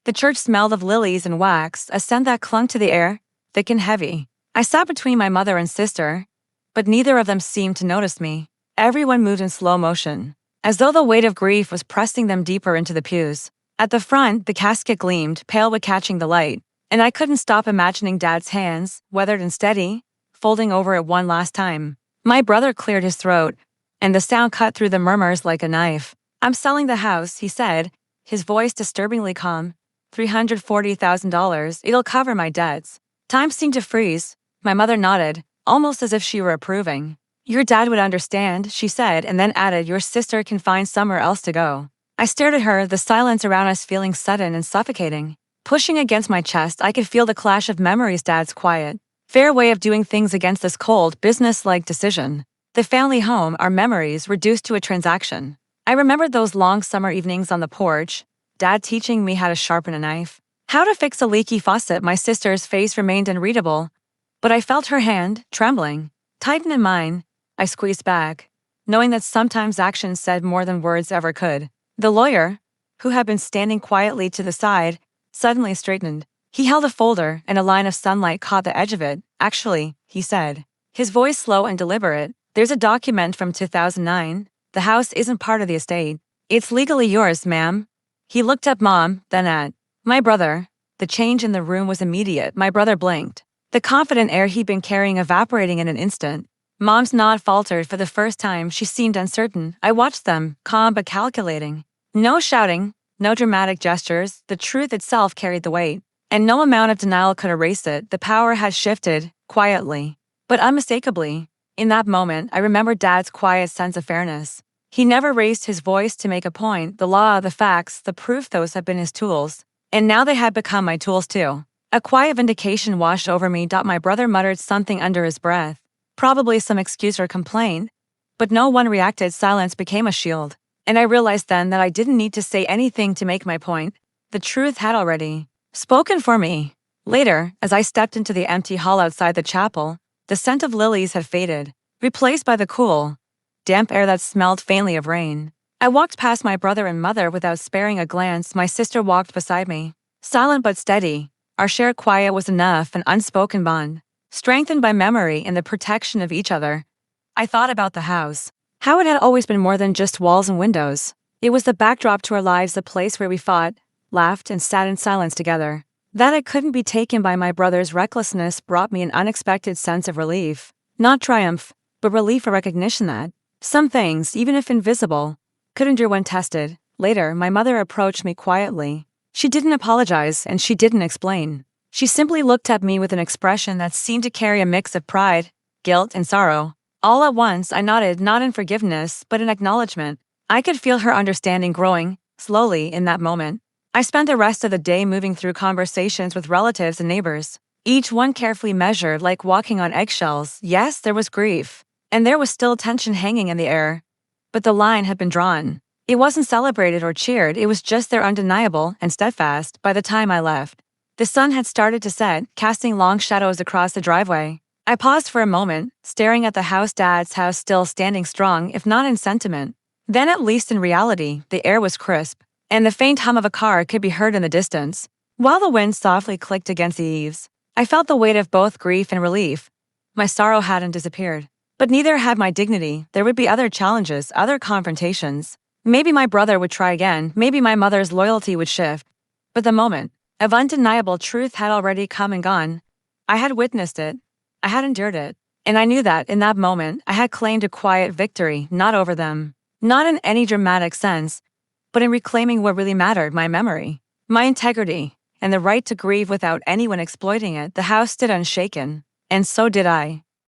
The church smelled of lilies and wax, a scent that clung to the air, thick and heavy. I sat between my mother and sister, but neither of them seemed to notice me. Everyone moved in slow motion, as though the weight of grief was pressing them deeper into the pews. At the front, the casket gleamed, pale but catching the light, and I couldn't stop imagining Dad's hands, weathered and steady, folding over it one last time. My brother cleared his throat, and the sound cut through the murmurs like a knife. "I'm selling the house," he said, his voice disturbingly calm. $340,000, it'll cover my debts. Time seemed to freeze. My mother nodded, almost as if she were approving. "Your dad would understand," she said, and then added, "Your sister can find somewhere else to go." I stared at her, the silence around us feeling sudden and suffocating. Pushing against my chest, I could feel the clash of memories. Dad's quiet, fair way of doing things against this cold, business-like decision. The family home, our memories, reduced to a transaction. I remembered those long summer evenings on the porch, Dad teaching me how to sharpen a knife, how to fix a leaky faucet. My sister's face remained unreadable, but I felt her hand, trembling, tighten in mine. I squeezed back, knowing that sometimes actions said more than words ever could. The lawyer, who had been standing quietly to the side, suddenly straightened. He held a folder, and a line of sunlight caught the edge of it. "Actually," he said, his voice slow and deliberate, "there's a document from 2009. The house isn't part of the estate. It's legally yours, ma'am." He looked at Mom, then at my brother. The change in the room was immediate. My brother blinked, the confident air he'd been carrying evaporating in an instant. Mom's nod faltered for the first time. She seemed uncertain. I watched them, calm but calculating. No shouting, no dramatic gestures. The truth itself carried the weight, and no amount of denial could erase it. The power had shifted, quietly, but unmistakably. In that moment, I remembered Dad's quiet sense of fairness. He never raised his voice to make a point. The law, the facts, the proof, those had been his tools. And now they had become my tools too. A quiet vindication washed over me. My brother muttered something under his breath, probably some excuse or complaint, but no one reacted. Silence became a shield, and I realized then that I didn't need to say anything to make my point. The truth had already spoken for me. Later, as I stepped into the empty hall outside the chapel, the scent of lilies had faded, replaced by the cool, damp air that smelled faintly of rain. I walked past my brother and mother without sparing a glance. My sister walked beside me, silent but steady. Our shared quiet was enough, an unspoken bond, strengthened by memory and the protection of each other. I thought about the house, how it had always been more than just walls and windows. It was the backdrop to our lives, a place where we fought, laughed, and sat in silence together. That it couldn't be taken by my brother's recklessness brought me an unexpected sense of relief. Not triumph, but relief, a recognition that some things, even if invisible, could endure when tested. Later, my mother approached me quietly. She didn't apologize, and she didn't explain. She simply looked at me with an expression that seemed to carry a mix of pride, guilt, and sorrow. All at once, I nodded, not in forgiveness, but in acknowledgement. I could feel her understanding growing, slowly, in that moment. I spent the rest of the day moving through conversations with relatives and neighbors, each one carefully measured, like walking on eggshells. Yes, there was grief, and there was still tension hanging in the air, but the line had been drawn. It wasn't celebrated or cheered, it was just there, undeniable and steadfast. By the time I left, the sun had started to set, casting long shadows across the driveway. I paused for a moment, staring at the house, Dad's house, still standing strong, if not in sentiment, then at least in reality. The air was crisp, and the faint hum of a car could be heard in the distance, while the wind softly clicked against the eaves. I felt the weight of both grief and relief. My sorrow hadn't disappeared, but neither had my dignity. There would be other challenges, other confrontations. Maybe my brother would try again, maybe my mother's loyalty would shift. But the moment of undeniable truth had already come and gone. I had witnessed it, I had endured it, and I knew that, in that moment, I had claimed a quiet victory, not over them, not in any dramatic sense, but in reclaiming what really mattered: my memory, my integrity, and the right to grieve without anyone exploiting it. The house stood unshaken, and so did I.